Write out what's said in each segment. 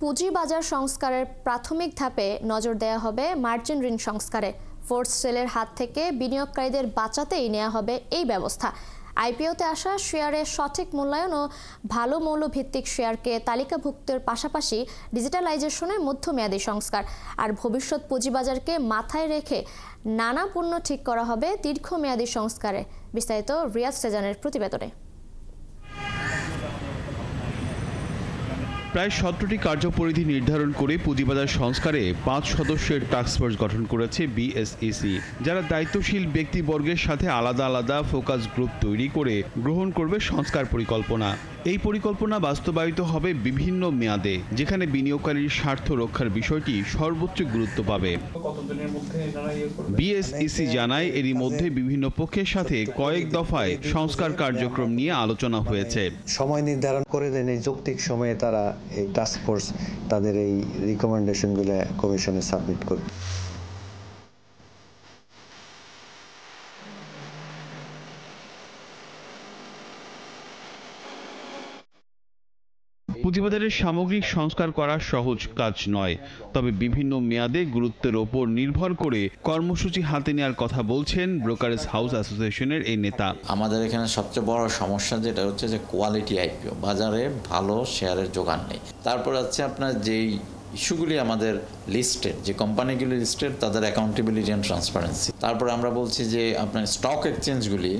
পুঁজিবাজার সংস্কারের প্রাথমিক ধাপে নজর দেওয়া হবে মার্জিন ঋণ সংস্কারে। ফোর্স সেলের হাত থেকে বিনিয়োগকারীদের বাঁচাতেই নেওয়া হবে এই ব্যবস্থা। আইপিওতে আসা শেয়ারের সঠিক মূল্যায়ন ও ভালো মৌলভিত্তিক শেয়ারকে তালিকাভুক্তের পাশাপাশি ডিজিটালাইজেশনের মধ্যমেয়াদী সংস্কার আর ভবিষ্যৎ পুঁজিবাজারকে মাথায় রেখে নানা পণ্য ঠিক করা হবে দীর্ঘমেয়াদী সংস্কারে। বিস্তারিত রিয়াজ সেজানের প্রতিবেদনে। প্রায় 17টি কার্যপরিধি নির্ধারণ করে পুঁজিবাজার সংস্কারে 5 সদস্যের টাস্কফোর্স গঠন করেছে বিএসইসি, যারা দায়িত্বশীল ব্যক্তিবর্গের সাথে আলাদা আলাদা ফোকাস গ্রুপ তৈরি করে গ্রহণ করবে সংস্কার পরিকল্পনা। এই পরিকল্পনা বাস্তবায়িত হবে বিভিন্ন মেয়াদে, যেখানে বিনিয়োগকারীর স্বার্থ রক্ষার বিষয়টি সর্বোচ্চ গুরুত্ব পাবে। বিএসইসি জানায়, এরই মধ্যে বিভিন্ন পক্ষের সাথে কয়েক দফায় সংস্কার কার্যক্রম নিয়ে আলোচনা হয়েছে। সময় নির্ধারণ করে দেন, এই যৌক্তিক সময়ে তারা এই টাস্কফোর্স তাদের এই রিকমেন্ডেশনগুলো কমিশনে সাবমিট করবে। পুঁজিবাজারের সামগ্রিক সংস্কার করা সহজ কাজ নয়, তবে বিভিন্ন মেয়াদে গুরুত্বের ওপর নির্ভর করে কর্মসূচি হাতে নেওয়ার কথা বলছেন ব্রোকারেজ হাউস অ্যাসোসিয়েশনের এই নেতা। আমাদের এখানে সবচেয়ে বড় সমস্যা যেটা হচ্ছে যে কোয়ালিটি আইপিও, বাজারে ভালো শেয়ারের যোগান নেই। তারপর হচ্ছে আপনার যেই ইস্যুগুলি আমাদের লিস্টেড, যে কোম্পানিগুলি লিস্টেড, তাদের অ্যাকাউন্টেবিলিটি অ্যান্ড ট্রান্সপারেন্সি। তারপর আমরা বলছি যে আপনার স্টক এক্সচেঞ্জগুলি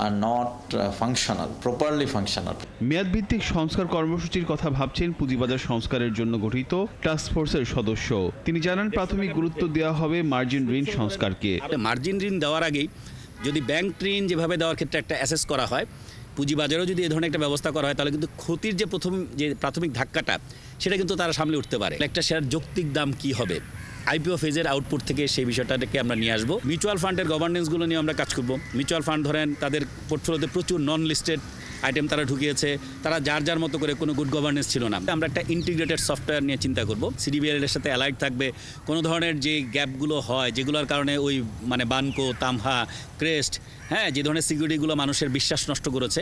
are not functional, properly functional. মেয়াদভিত্তিক সংস্কার কর্মসূচির কথা ভাবছেন পুঁজিবাজার সংস্কারের জন্য গঠিত টাস্কফোর্সের সদস্য। তিনি জানান, প্রাথমিক গুরুত্ব দেওয়া হবে মার্জিন ঋণ সংস্কারকে। মার্জিন ঋণ দেওয়ার আগেই যদি ব্যাংক ঋণ যেভাবে দেওয়ার ক্ষেত্রে একটা অ্যাসেস করা হয়, পুঁজিবাজারেও যদি এই ধরনের একটা ব্যবস্থা করা হয়, তাহলে কিন্তু ক্ষতির যে প্রাথমিক ধাক্কাটা, সেটা কিন্তু তারা সামলে উঠতে পারে। একটা শেয়ার যৌক্তিক দাম কি হবে, আইপিও ফেজের আউটপুট থেকে সেই বিষয়টাকে আমরা নিয়ে আসবো। মিউচুয়াল ফান্ডের গভর্নেন্সগুলো নিয়ে আমরা কাজ করব। মিউচুয়াল ফান্ড ধরেন, তাদের পোর্টফোলিওতে প্রচুর নন লিস্টেড আইটেম তারা ঢুকিয়েছে, তারা যার মতো করে কোনো গুড গভর্নেন্স ছিল না। আমরা একটা ইন্টিগ্রেটেড সফটওয়্যার নিয়ে চিন্তা করব, সিডিবিএল এর সাথে অ্যালাইড থাকবে। কোনো ধরনের যে গ্যাপগুলো হয়, যেগুলোর কারণে ওই বানকো, তামহা, ক্রেস্ট, যে ধরনের সিকিউরিটিগুলো মানুষের বিশ্বাস নষ্ট করেছে,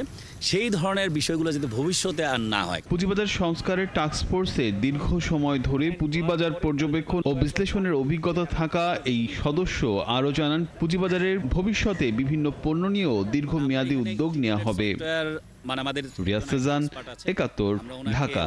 সেই ধরনের বিষয়গুলো যাতে ভবিষ্যতে আর না হয়। পুঁজিবাজার সংস্কারের টাস্কফোর্সে দীর্ঘ সময় ধরে পুঁজিবাজার পর্যবেক্ষণ ও বিশ্লেষণের অভিজ্ঞতা থাকা এই সদস্য আরও জানান, পুঁজিবাজারের ভবিষ্যতে বিভিন্ন পণ্য নিয়েও দীর্ঘমেয়াদী উদ্যোগ নেওয়া হবে। আমাদের রিয়াজ সেজান, ৭১, ঢাকা।